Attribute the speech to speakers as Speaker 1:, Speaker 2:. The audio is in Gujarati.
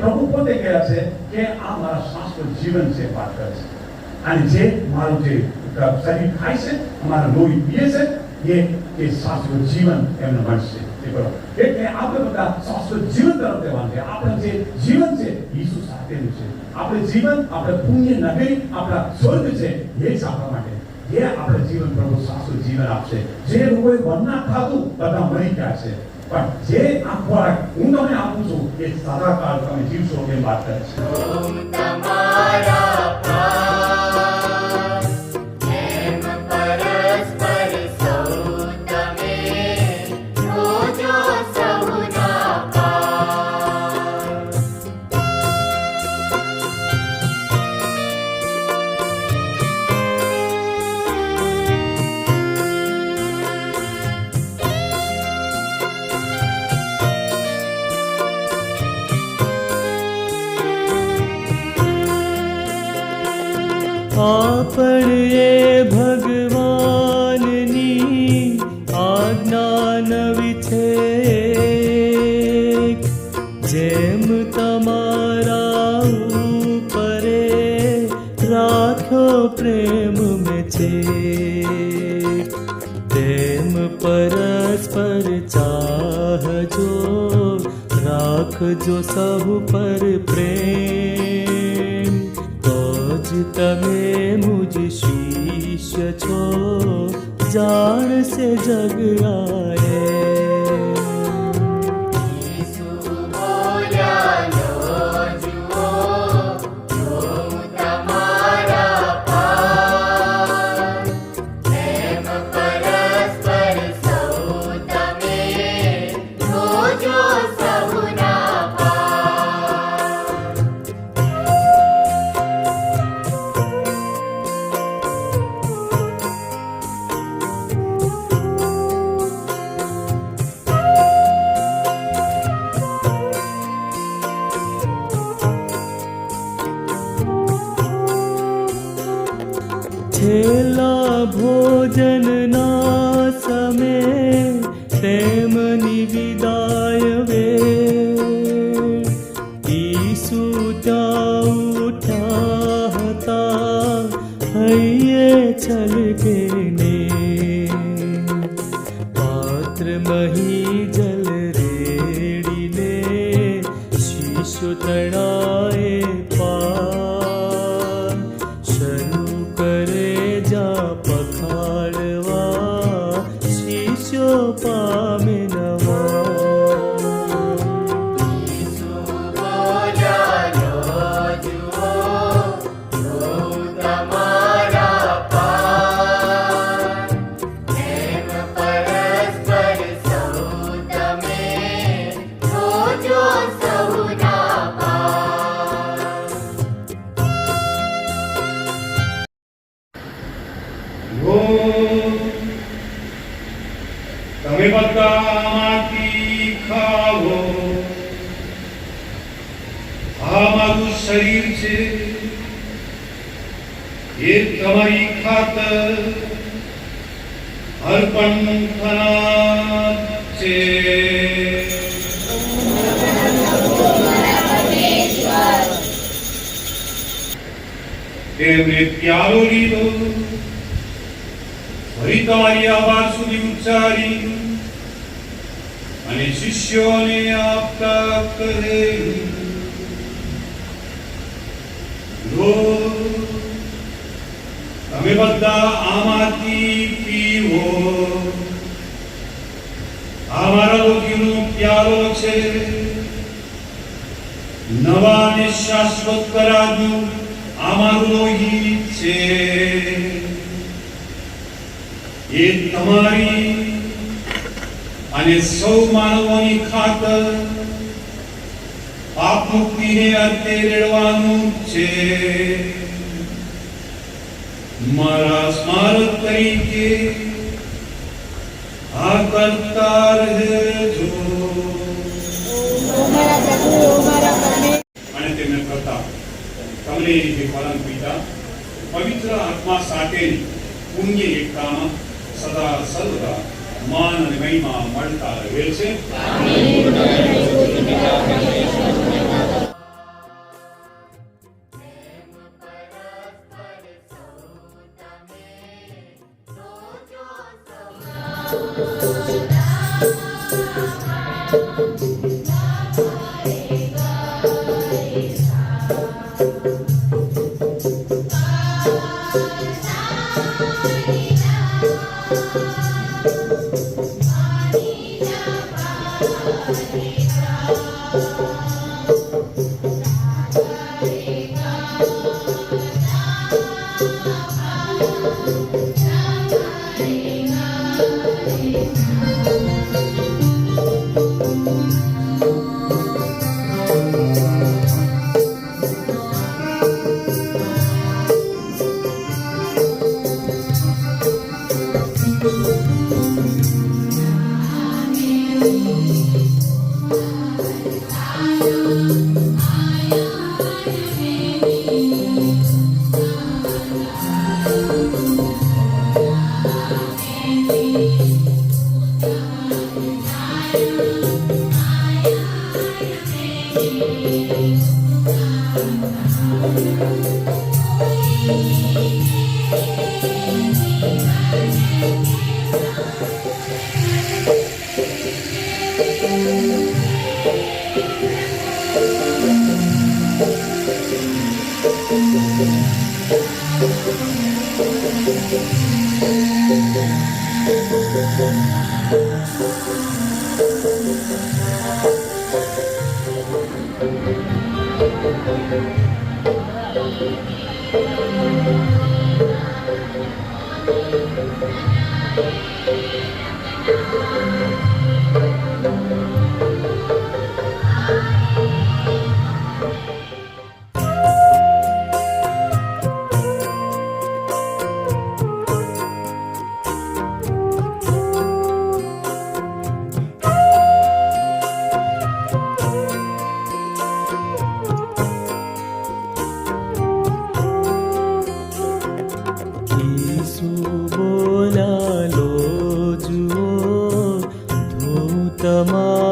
Speaker 1: પ્રભુ પોતે કહે છે કે આ મારા શાશ્વત જીવન છે વાત કરે છે અને જે મારું જે શરીર ખાય છે અમારા લોહી પીએ છે એ શાશ્વત જીવન એમને મળશે એટલે આપણે બધા શાશ્વત જીવન તરફ જવાનું છે. આપણે જે જીવન છે ઈસુ સાથેનું છે. આપણે જીવન આપણે પુણ્ય નગરી આપણા સ્વર્ગ છે એ જ આપણા માટે જે આપણે જીવન પ્રભુ શાશ્વત જીવન આપશે. જે લોકોએ વરના ખાધું બધા મરી ગયા છે પણ જે આ ખોરાક હું તમને આપું છું એ સદાકાળ તમે જીવશો એમ વાત કરે છે.
Speaker 2: આપણે ભગવાનની આજ્ઞા નવી છે જેમ તમારા ઉપરે રાખ્યો પ્રેમ મેં છે તેમ પરસ્પર ચાહજો રાખજો સહુ પર પ્રેમ તમે મુझ શિષ્ય છો જાણશે જગ આએ. છેલ્લા ભોજનના સમયે તેમની વિદાય વેળ ઈસુ ત્યાં ઉઠ્યા હતા હૈયે છલકેને પાત્ર મહી જલ રેડીને શિષ્યો તણાએ પાર શરૂ કરે જા પખાડવા શિષ્યો પામે નવા.
Speaker 3: તમે બધા આમાંથી ખાવો, આ મારું શરીર છે, એ તમારી ખાતર અર્પણ થનાર છે. તેમણે પ્યાલો લીધો, ફરી તમારી આવાજ સુધી ઉચ્ચારી અને શિષ્યોને આપતા કહ્યું, લો, તમે બધા આમાંથી પીવો. આ મારા લોહીનો પ્યાલો છે, નવા અને શાશ્વત કરારનું આ મારું લોહી છે. એ તમારી અને સૌ માનવોની ખાતર પાપ મુક્તિને અંતે રેડવાનું છે. મારા સ્મારક તરીકે આ કરતા રહેજો. અને તેમને પ્રતાપ તમને જે પરમ પિતા પવિત્ર આત્મા સાથેની પુણ્ય એકતામાં સદા સર્વદા માન અને મહિમા મળતા રહે છે.
Speaker 2: તમારા